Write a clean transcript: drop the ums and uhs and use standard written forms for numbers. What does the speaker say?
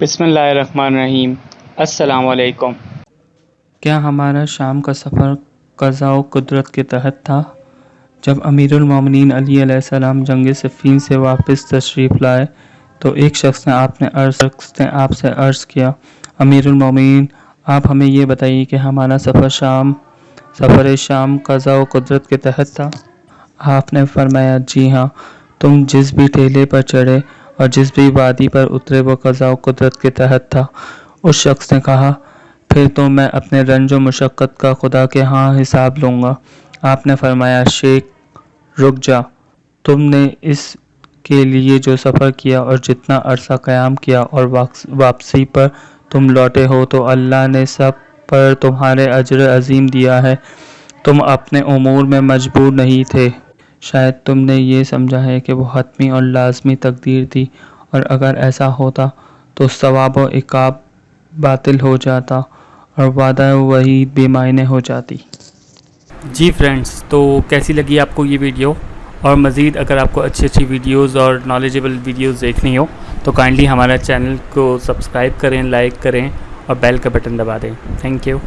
بسم اللہ الرحمن الرحیم۔ السلام علیکم۔ کیا ہمارا شام کا سفر قضاء و قدرت کے تحت تھا؟ جب امیر المومنین علی علیہ السلام جنگ صفین سے واپس تشریف لائے تو ایک شخص نے آپ سے عرض کیا، امیر المومنین، آپ ہمیں یہ بتائیے کہ ہمارا سفر شام قضاء و قدرت کے تحت تھا؟ آپ نے فرمایا، جی ہاں، تم جس بھی ٹیلے پر چڑھے اور جس بھی وادی پر اترے وہ قضاء و قدرت کے تحت تھا۔ اس شخص نے کہا، پھر تو میں اپنے رنج و مشقت کا خدا کے ہاں حساب لوں گا۔ آپ نے فرمایا، شیخ رک جا، تم نے اس کے لیے جو سفر کیا اور جتنا عرصہ قیام کیا اور واپسی پر تم لوٹے ہو تو اللہ نے سب پر تمہارے اجر عظیم دیا ہے۔ تم اپنے امور میں مجبور نہیں تھے۔ شاید تم نے یہ سمجھا ہے کہ وہ حتمی اور لازمی تقدیر تھی، اور اگر ایسا ہوتا تو ثواب و عقاب باطل ہو جاتا اور وعدہ وعید بے معنی ہو جاتی۔ جی فرینڈز، تو کیسی لگی آپ کو یہ ویڈیو؟ اور مزید اگر آپ کو اچھی ویڈیوز اور نالجیبل ویڈیوز دیکھنی ہو تو کائنڈلی ہمارا چینل کو سبسکرائب کریں، لائک کریں اور بیل کا بٹن دبا دیں۔ Thank you.